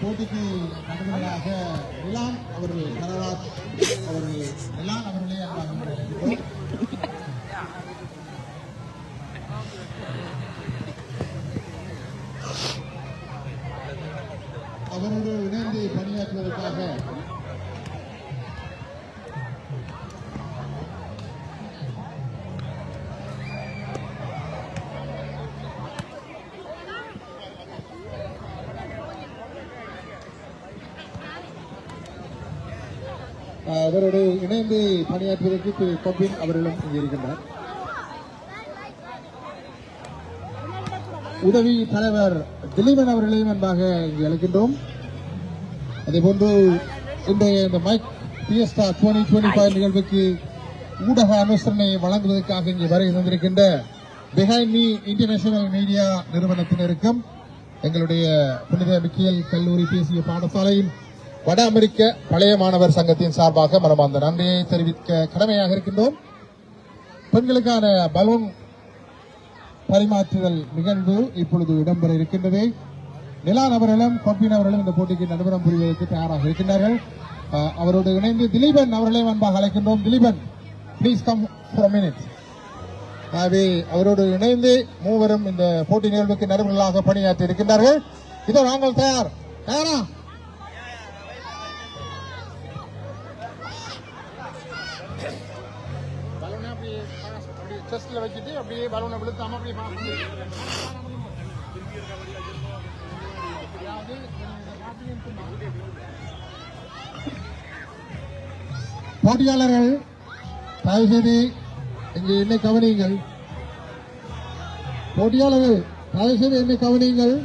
போட்டிக்கு நடுவர்களாக நிலான் அவர்கள் தரராஜ் அவர்கள் நிலான் அவர்களே அவரோடு இணைந்து பணியாற்றுவதற்காக அவரோடு இணைந்து பணியாற்றுவதற்கு திரு கொபின் அவர்களும் இங்கே இருக்கின்றார். உதவி தலைவர் திலீபன் அவர்களையும் அன்பாக இங்கே அழைக்கின்றோம். அதேபோன்று இன்றைய இந்த மைக் பிஎஸ்டா 2025 நிகழ்வுக்கு ஊடக அனுசரணை வழங்குவதற்காக இங்கே வருகை தந்திருக்கின்ற பிஹைண்ட் மீ இன்டர்நேஷனல் மீடியா நிறுவனத்தினருக்கும் எங்களுடைய புனித மிக்கேல் கல்லூரி தேசிய பாடசாலையின் வட அமெரிக்க பழைய மாணவர் சங்கத்தின் சார்பாக மனமார்ந்த நன்றியை தெரிவிக்க கடமையாக இருக்கின்றோம். பெண்களுக்கான பலூன் பரிமாற்றுதல் நிகழ்வு இப்பொழுது இடம்பெற இருக்கின்றது. நிலான் அவர்களும் கொப்பின் அவர்களும் இந்த போட்டிக்கு நடுவரம் புரிவதற்கு தயாராக இருக்கின்றார்கள். அவரோடு இணைந்து திலீபன் அவர்களையும் அன்பாக அழைக்கின்றோம். Dileepan, please come for a minute. அவரோடு இணைந்து மூவரும் இந்த போட்டி நிகழ்வுக்கு நடுவர்களாக பணியாற்றி இருக்கின்றார்கள். இதோ நாங்கள் தயாரா? செஸ்ட்ல வச்சுட்டு அப்படியே பலூனை விழுத்தாம அப்படியே போட்டியாளர்கள் தயவு செய்து இங்கே என்னை கவனியுங்கள். போட்டியாளர்கள் தயவு செய்து என்னை கவனியுங்கள்.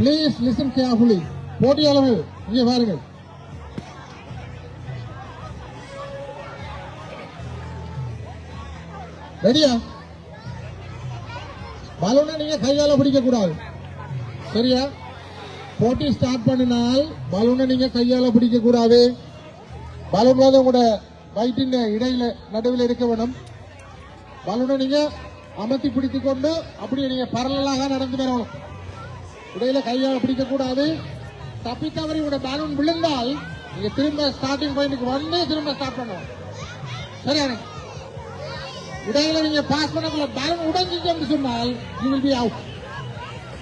Please listen carefully. போட்டியாளர்கள் இங்கே பாருங்கள். ரெடியா? பலூனை நீங்க கையால பிடிக்க கூடாது, சரியா? போட்டி ஸ்டார்ட் பண்ணினால் பலூனை நீங்க கையால பிடிக்க கூடாது. பலூன் வந்து உங்களோட வயிற்றின் இடையில நடுவில் இருக்க வேணும். பலூனை நீங்க அமர்த்தி பிடித்துக் கொண்டு அப்படியே நீங்க பரலாக நடந்து வரணும். இடையில கையால பிடிக்க கூடாது. தப்பி தவறி உங்களோட பலூன் விழுந்தால் நீங்க திரும்ப ஸ்டார்டிங் பாயிண்ட்க்கு வந்து திரும்ப ஸ்டார்ட் பண்ணணும், சரியா? இடையில நீங்க பாஸ் பண்ணக்குள்ள பலூன் உடைஞ்சிச்சு சொன்னால் you will be out,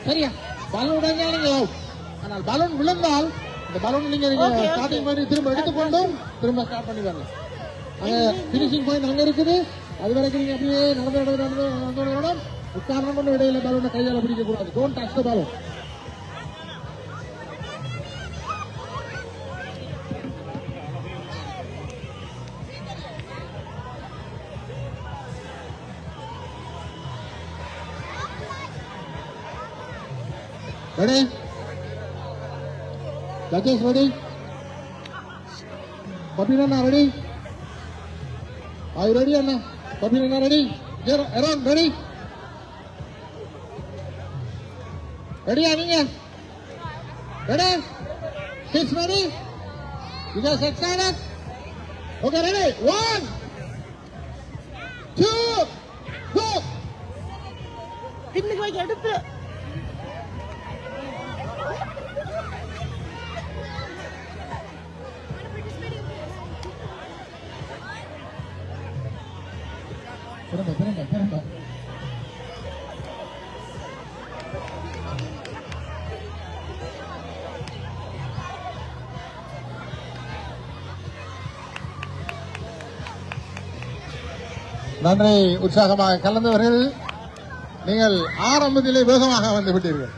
சரியா? பலூன் உடைஞ்சால் நீங்க அவுட். ஆனால் பலூன் விழுந்தால் இந்த பலூன் நீங்க ஸ்டார்டிங் பாயிண்ட் திரும்ப எடுத்துக்கொண்டு திரும்ப ஸ்டார்ட் பண்ணி வரலாம். அங்க பினிஷிங் பாயிண்ட் அங்க இருக்குது. அது வரைக்கும் நீங்க அப்படியே நடந்து உட்கார்ந்து கொண்டு இடையில பலூனை கையால பிடிக்க கூடாது. Don't touch the balloon. Ready? Judges ready? Kopin Anna ready? Are you ready, Anna? Kopin Anna ready? Aaron ready? Ready, Anna? Ready? Kids ready? You guys excited? Okay, ready? 1, 2, go! இன்னைக்கு போய் எடுத்து திரும்ப நன்றி. உற்சாகமாக கலந்தவர்கள், நீங்கள் ஆரம்பத்திலே வேகமாக வந்து விட்டீர்கள்.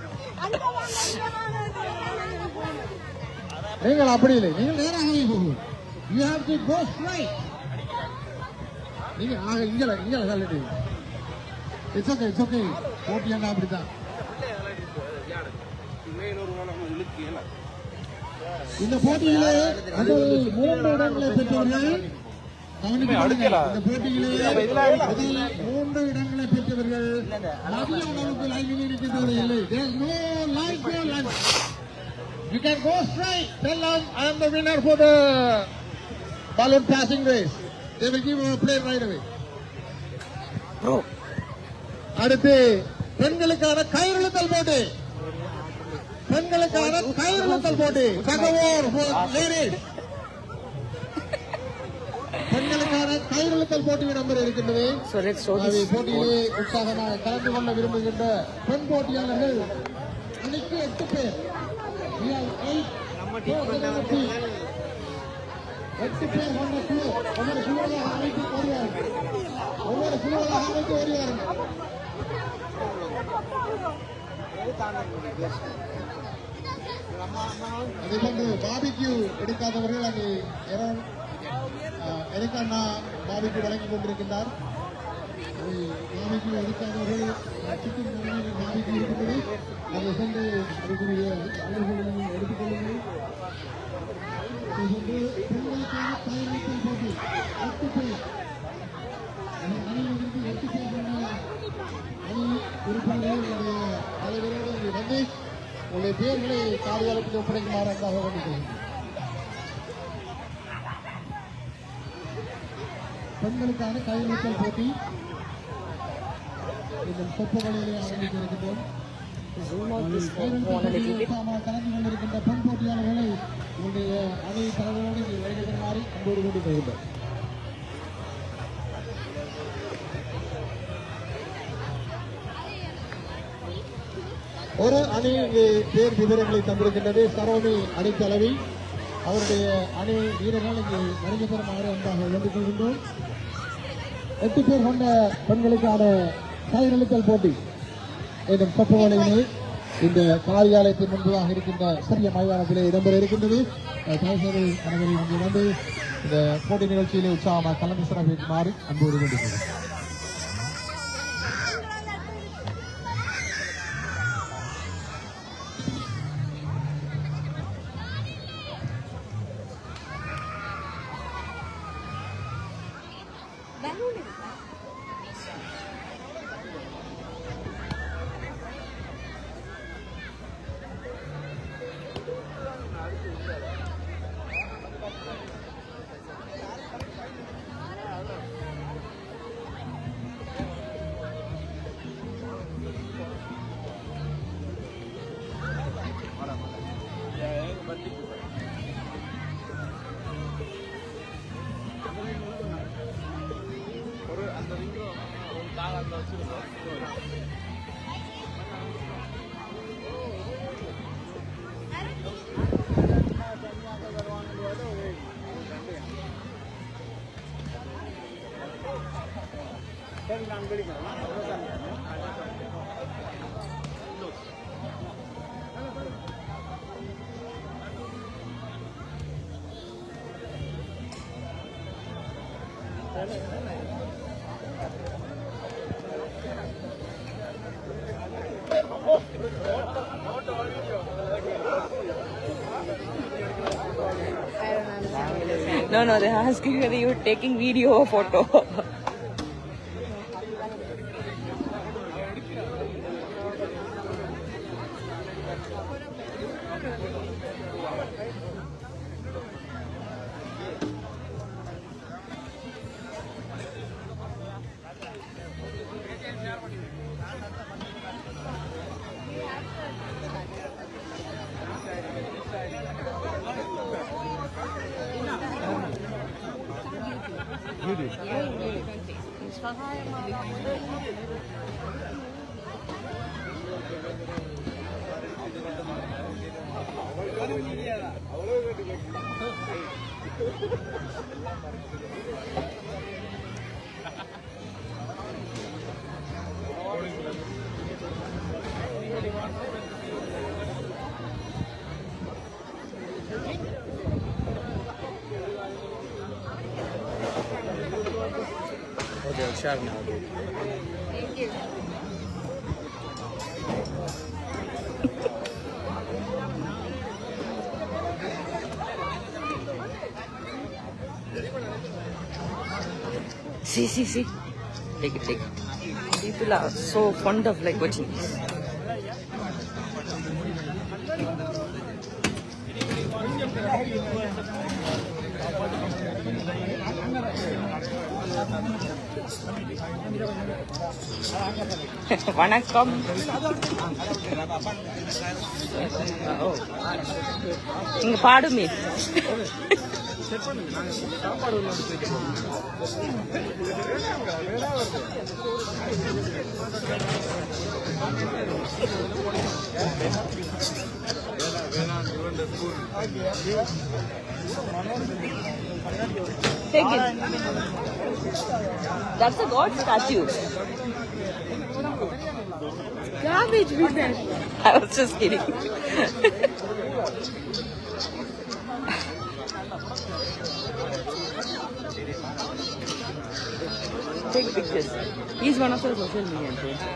நீங்கள் அப்படி இல்லை, நீங்கள் நேராகவே போகும். You have to go straight. நீங்க இங்க தள்ளிட்டீங்க. It's okay. போட்டி என்ன அப்படித்தான். இந்த போட்டியிலே முதல் 3 இடங்களை பெற்றவர்கள் இந்த போட்டியிலே முதல் 3 இடங்களை பெற்றவர்கள் மதிய உணவுக்கு லைனில் இருக்கின்றது இல்லை. There's no line for lunch. You can go straight. Tell them I am the winner for the balloon passing race. They will give you a plate right away. அடுத்து பெண்களுக்கான கயிறுழுத்தல் போட்டி. பெண்களுக்கான கயிறுழுத்தல் போட்டி. தகவல் லேடிஸ். பெண்களுக்கான கயிறுழுத்தல் போட்டி இடம்பெற இருக்கின்றது. போட்டியிலே உற்சாகமாக கலந்து கொள்ள விரும்புகின்ற பெண் போட்டியாளர்கள் அன்னைக்கு 8 பேர். 8 பேர் கொண்ட குழு. ஒவ்வொரு குழுவாக அமைத்து ஓடுவார்கள். அதேபோன்று பாபிக்யூ எடுக்காதவர்கள் அங்கே எரிக்கண்ணா பாபிக்யூ வழங்கிக் கொண்டிருக்கின்றார். பாபிக்யூ எடுக்காதவர்கள் சிக்கன் பாபிக்யூ இருக்கின்றது. அதை சென்று அதுக்குரிய அவர்களிடம் எடுத்துக் கொள்ளுங்கள். பெண்களுக்கான கயிறுழுத்தல் போட்டி 8 பேர். அணியிலிருந்து 8 பேர் கொண்ட அணி உறுப்பினர்கள் தலைவரோடு வந்து உங்களுடைய பேர்களை காரியாலயத்தில் ஒப்படைக்குமாறு அன்பாக வேண்டுகிறேன். பெண்களுக்கான கயிறுழுத்தல் போட்டி இந்த சொற்பொழிலே ஆரம்பிக்க இருக்கின்றோம். கலந்து கொண்டிருக்கின்ற பெண் போட்டியாளர்களை உங்களுடைய அணி தலைவரோடு வருகை தருமாறு அன்போடு வேண்டிக் கொள்கின்றோம். ஒரு அணி பேர் விவரங்களை தந்திருக்கின்றது. சரோனி அணி தலைவி அவருடைய அணி வீரர்கள் இங்கு வருகை பெறுமாறு அன்பாக வேண்டிக் கொள்கின்றோம். 8 பேர் கொண்ட பெண்களுக்கான கயிறுழுத்தல் போட்டி என்னும் சொற்பொழிவினை இந்த காரியாலயத்தின் முன்பதாக இருக்கின்ற சிறிய மைதானத்திலே இடம்பெற இருக்கின்றது. தலைவர்கள் அனைவரும் இங்கு வந்து இந்த போட்டி நிகழ்ச்சியிலே உற்சாகமாக கலந்து சிறப்பிக்குமாறு அன்போடு வேண்டுகிறேன். No, they're asking whether you're taking video or photo. Okay, sharp now, dude. Thank you. See. Take it. People are so fond of like watching this. Vanakkam. இங்க பாடுமே. Take it. That's a god statue. Garbage with that. I was just kidding. Take pictures. He's one of the social media influencers.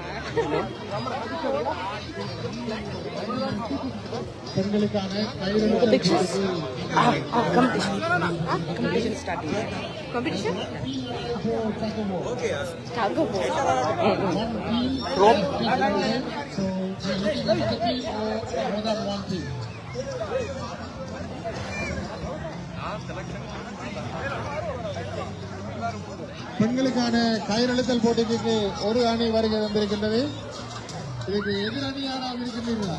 பெண்களுக்கான கையெழுத்து Pictures. Competition. Competition starting. Competition? Tug of war. Rope. பெண்களுக்கான கயிறெழுத்தல் போட்டிக்கு ஒரு அணி வருகை வந்திருக்கின்றது. இதுக்கு எதிரணி யாராவது இருக்கின்றீர்களா?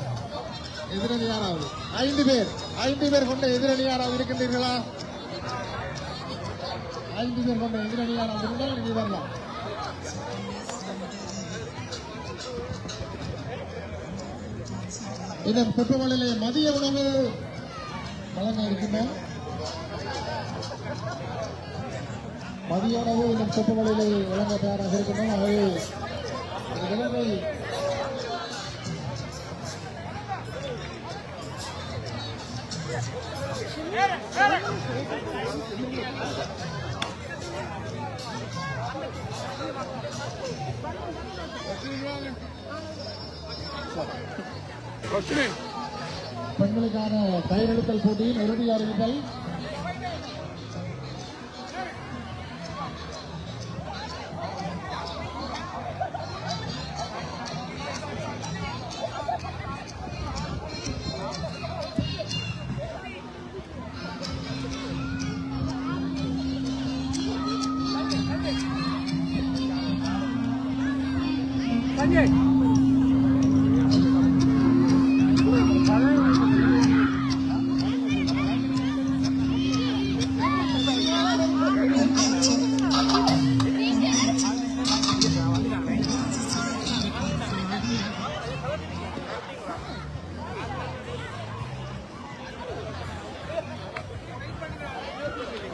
எதிரணி யாராவது? 5 பேர் கொண்ட எதிரணி யாராவது இருக்கின்றீர்களா? 5 பேர் கொண்ட எதிரணி யாராவது இருந்தால் இனி வரலாம். இதன் புற்றுமலையிலே மதிய உணவு வழங்க இருக்கின்றோம். மதிய உணவு இதன் புற்றுமலையிலே வழங்க தயாராக இருக்கின்றோம். ஆகவே விலங்கை பெண்களுக்கான கயிறெழுத்தல் போட்டியின் இறுதி அறிவித்தல்.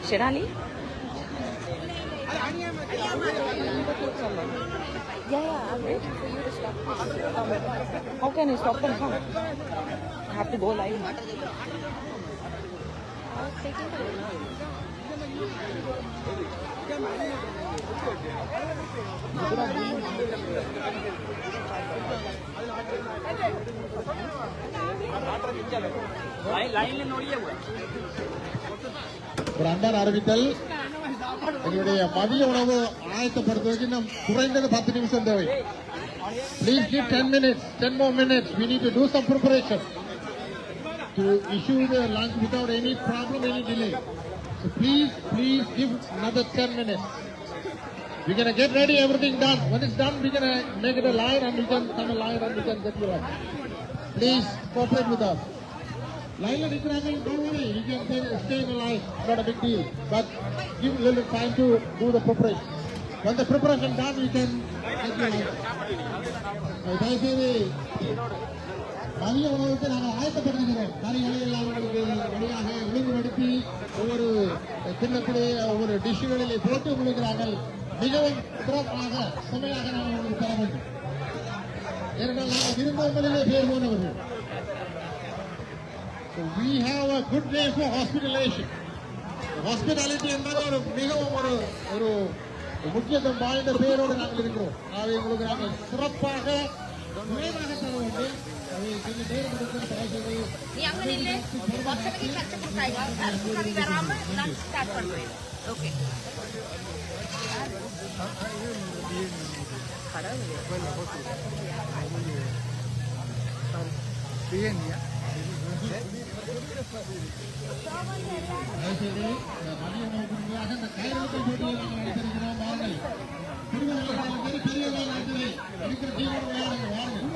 Sherali? Yeah, I'm waiting for you to stop. How can I stop and come? I have to go live. ஒரு அன்பான அறிவித்தல். எங்களுடைய மதிய உணவு ஆயத்தப்படுத்துவதற்கு இன்னும் குறைந்தது 10 நிமிஷம் தேவை. Please give 10 minutes, 10 more minutes. We need to do some preparation to issue the lunch without any problem, any delay. So please give another 10 minutes. We're gonna get ready, everything done. When it's done, we're gonna make it a line and we can come a line and we can get you lunch. Please cooperate with us. Line la nikranga, don't worry. You can stay in the line. Not a big deal. But give a little time to do the preparation. When the preparation done, we can get you lunch. தயவுசெய்து மதிய உணவுக்கு நாங்கள் ஆயத்தப்படுத்துகிறோம். கறிகளை எல்லாம் உங்களுக்கு ரெடியாக ஒழுங்குபடுத்தி ஒவ்வொரு கிண்ணத்திலே ஒவ்வொரு டிஷ்களிலே போட்டு உங்களுக்கு நாங்கள் மிகவும் சிறப்பாக சுமையாக நாங்கள் உங்களுக்கு தர வேண்டும். ஏனென்றால் நாங்கள் விருந்தோம்பலிலே பேர் போனவர்கள். So we have a good name for hospitality. Hospitality என்பது ஒரு மிகவும் ஒரு முக்கியத்துவம் வாய்ந்த பெயரோடு நாங்கள் இருக்கிறோம். அதை உங்களுக்கு நாங்கள் சிறப்பாக நிறைவாக தர வேண்டும். அதை கொஞ்சம் நேரம் கொடுத்து தயவுசெய்து நீ அங்க நில்லு. பக்கத்துக்கு கச்ச கொடுத்தாங்க. கறி வராம நான் ஸ்டார்ட் பண்றேன். ஓகே பிரியாணியா தயவுசெய்து மதிய உணவுக்கு முன்பாக இந்த கையெழுத்தல் போட்டியை நாங்கள் நடத்திருக்கிறோம். வாருங்கள். சிறுவர்களாலும் சரி பெரியவர்களாலும் சரி இருக்கிற டீமோடு விளையாடுங்க. வாருங்கள்.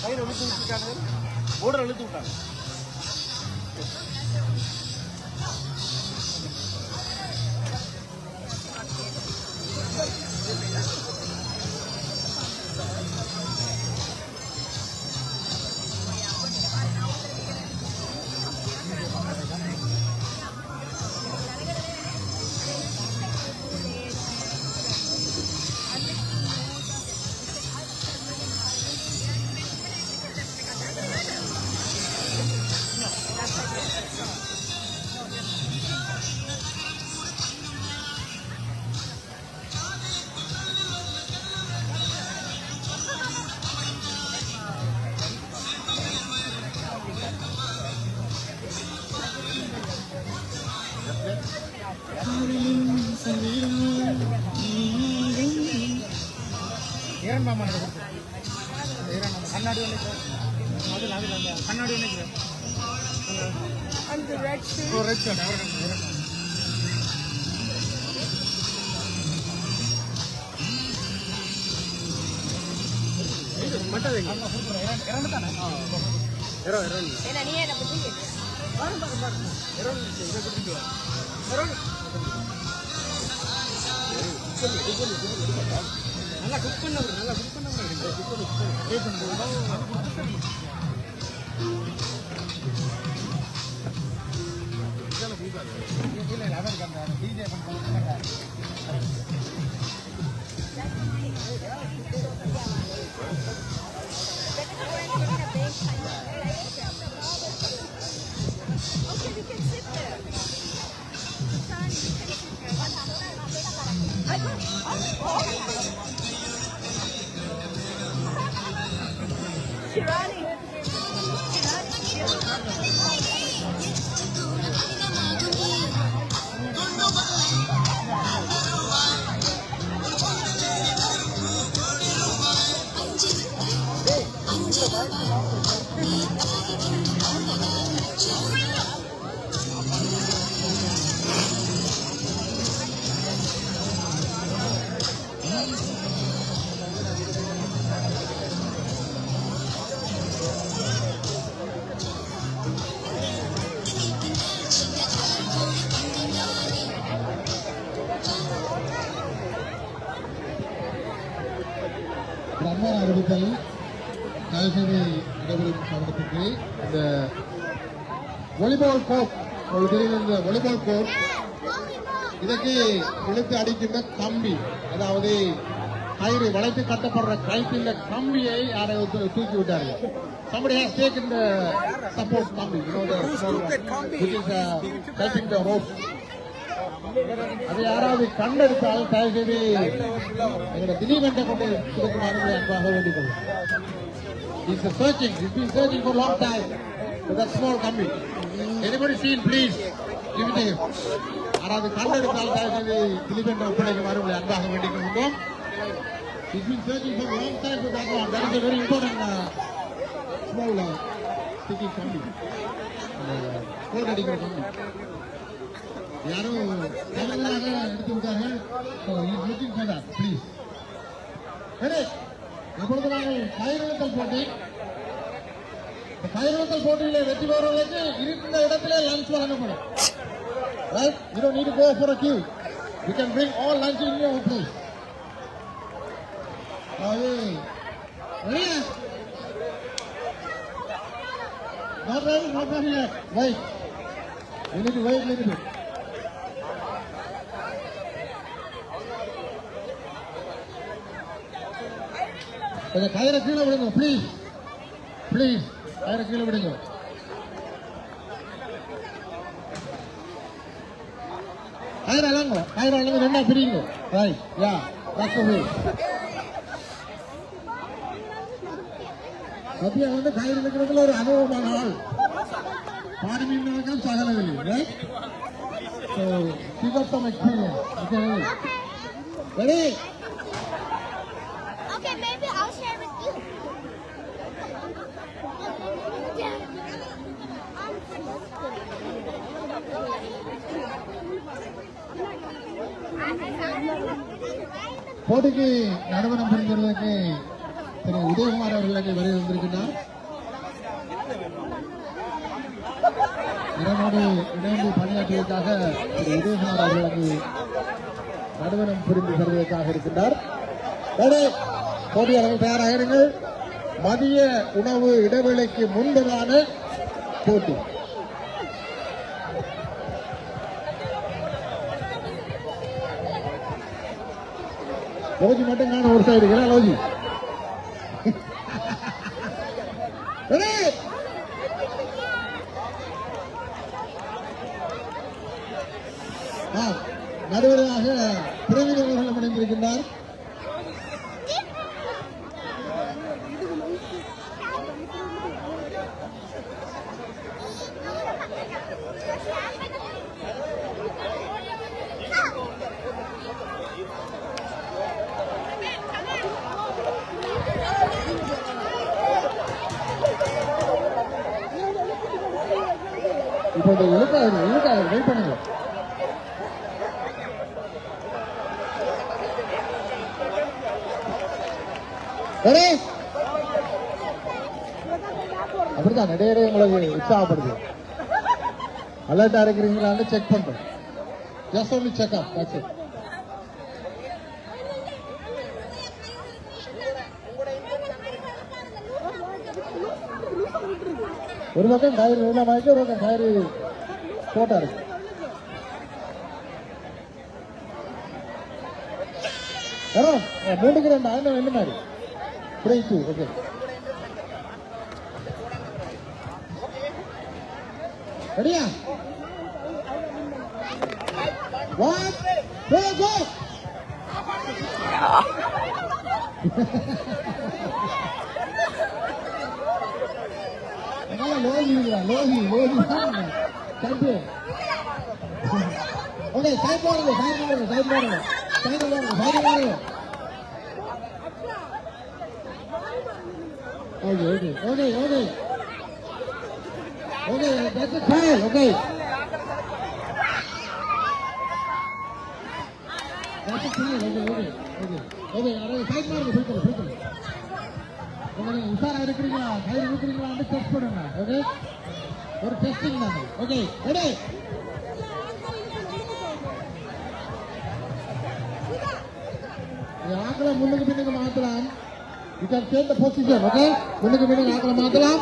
கயிறு இழுத்து விட்டுருக்காங்க போர்டர் இழுத்து விட்டாங்க கண்ணாடி கண்ணாடி அந்த ரெட் என்ன நீ என்ன பத்தி நல்லா குக் பண்ண பிரம்ம அறிவித்தல் தயவுசெய்து நடைபெறும் கவனத்துக்கு இந்த வாலிபால் கோர்ட் உங்களுக்கு தெரியும். இந்த வாலிபால் கோர்ட் இதற்கு இழுத்து அடிக்கின்ற கம்பி, அதாவது கயிறு வளைத்து கட்டப்படுற கயிற்றில் கம்பியை யாரை தூக்கி விட்டார்கள். Somebody has taken the support கம்பி, which is touching the rope. அது யாராவது கண்டெடுத்தால் தயவுசெய்து எங்களோட திடீரென்ற கொண்டு கொடுக்குமாறு அன்பாக வேண்டிக் கொள்ளும். It's searching. It's been searching for a long time for that small கம்பி. Anybody seen? Please give it to him. யாராவது கண்டெடுத்தால் தயவுசெய்து திடீரென்ற ஒப்படைக்குமாறு அன்பாக வேண்டிக் கொள்ளும். It's been searching for a long time for that one. That is a very important small sticky கம்பி. கோல் அடிக்கிற கம்பி. யாரும் தலைவராக எடுத்து விட்டார்கள். ப்ளீஸ் எப்பொழுது நாங்கள் கயிறுத்தல் போட்டி, கயிறுத்தல் போட்டியில வெற்றி பெறுவதற்கு இருந்த இடத்திலே லஞ்ச் வழங்கப்படும். Right? You don't need to go for a queue. You can bring all lunch in your place. Ready? Not ready? Not ready yet. Wait. You need to wait a little bit. கொஞ்சம் கயிறை கீழே விடுங்க please. கயிறை கீழே விடுங்க. கயிறு அலங்க ரெண்டா பிரிங்க right yeah that's way Sathya வந்து கயிறு இருக்கிறதுல ஒரு அனுபவமான ஆள் பாடி மீன் சகலவில்லை right so he got some experience okay ready Okay, maybe I'll share with you. போட்டிக்கு நடுவணம் புரிஞ்சுள்ளதுக்கு திரு உதயகுமார் அவர்களுக்கு வரை வந்திருக்கிறார். இதனோடு இணைந்து பணியாற்றுவதற்காக திரு உதயகுமார் அவர்களுக்கு நடுவணம் புரிந்து தருவதற்காக இருக்கின்றார். போட்டியாளர்கள் தயாராக இருங்கள். மதிய உணவு இடைவேளைக்கு முன்பதான போட்டி. லோஜி மட்டும் காணும் ஒரு சைடு லோஜி நடுவராக பிரவீன் அவர்கள் இணைந்திருக்கின்றார். இப்போ இழுக்காது வெயிட் பண்ணுங்க. அப்படிதான் நிறைய உங்களுக்கு உற்சாகப்படுது. அலர்ட்டா இருக்கிறீங்களான்னு செக் பண்றேன். Just only check up that's it. ஒரு பக்கம் கயிறு நீளமாயிட்டு ஒரு பக்கம் கயிறு போட்டா இருக்கு. வரும் 3க்கு 2 ஆயிரம் என்ன மாதிரி 3-2 ஓகே. ரெடியா 1 2 go. Loki champion. Okay side மாறுங்க. Okay that's a trial. Okay that's a trial. Okay side மாறுங்க. பிடிக்கல உங்களுக்கு உஷாரா இருக்கிறீங்களா கயிறு இருக்கிறீங்களான்னு டெஸ்ட் பண்ணுங்க. ஓகே ஒரு டெஸ்டிங் தாங்க. ஓகே ரெடி ஆக்களை முன்னுக்கு பின்னுக்கு மாத்தலாம். You can change the position. Okay முன்னுக்கு பின்னுக்கு ஆக்களை மாத்தலாம்.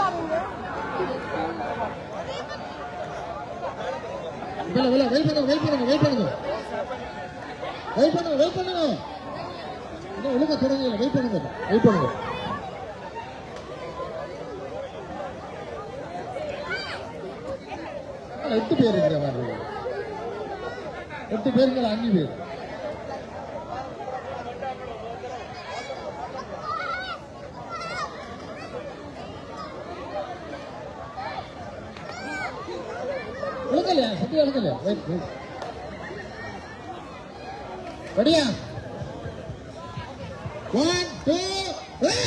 வெயிட் பண்ணுங்க. ஒழுங்கா தொடங்க. வெயிட் பண்ணுங்க. 8 பேர் இருக்கிற மாதிரி 8 பேருங்களா 5 பேர். எழுக்கலையா சத்தியா எழுக்கலையா ரெடியா 1 2 3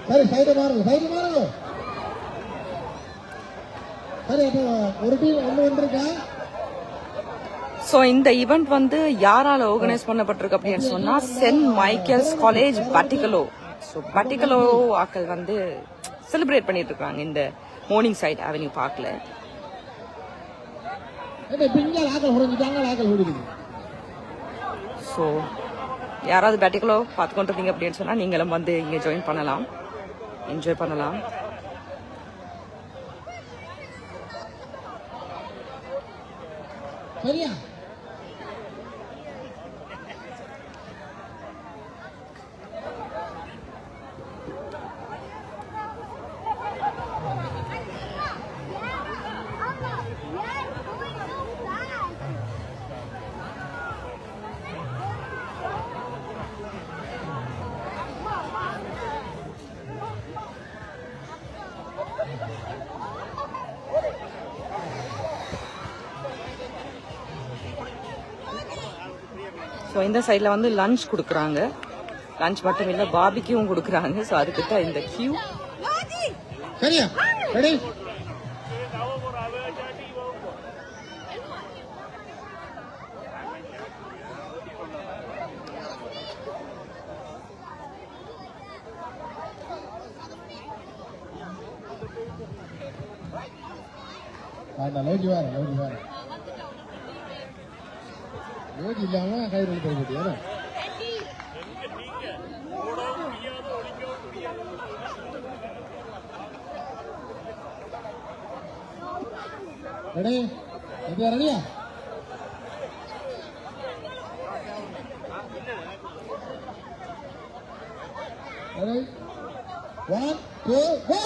சரி சைடு மாறுங்க. சரி அப்போ ஒரு டீம் ஒன்று வந்திருக்கா. ஸோ இந்த ஈவெண்ட் வந்து யாரால ஆர்கனைஸ் பண்ணப்பட்டிருக்கு அப்படின்னு சொன்னா சென்ட் மைக்கேல்ஸ் காலேஜ் பட்டிகலோ. ஸோ பட்டிகலோ ஆக்கள் வந்து செலிப்ரேட் பண்ணிட்டு இருக்காங்க இந்த மார்னிங் சைட் அவென்யூ பார்க்ல. ஆக்கள் ஸோ யாராவது பேட்டிக்கலோ பார்த்து கொண்டு இருந்தீங்க அப்படின்னு சொன்னா நீங்களும் வந்து இங்க ஜாயின் பண்ணலாம், என்ஜாய் பண்ணலாம். சரியா? ஸோ இந்த சைடில் வந்து லஞ்ச் கொடுக்குறாங்க. லஞ்ச் மட்டும் இல்லை, பாபிக்யூவும் கொடுக்குறாங்க. ஸோ அதுக்கிட்ட இந்த கியூ. சரியா? ரெடி? லோகி வேற லோகி இல்லாம கயிறு எடுத்து போட்டியா? ரெடி? ரெடியா? ரெடி? 1 2 go.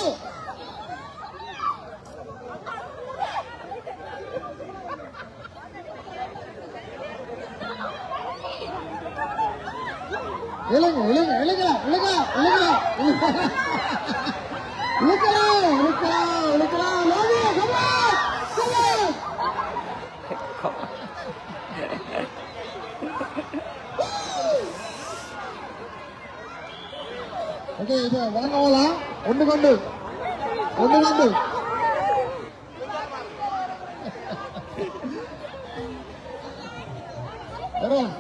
இழுக்கலாம். ஓகே, இது வாங்கலாம். ஒன்று கொண்டு வரும்.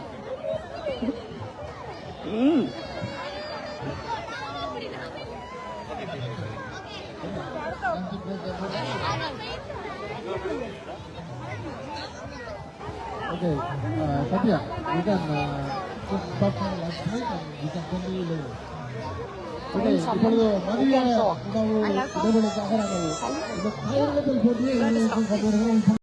Okay, Satya, you can just stop for lunch break and you can continue later. Okay, இப்பொழுது மதியான உணவு இடைவெளிக்காக நாங்கள் இந்த காய்கறிகள் போட்டியை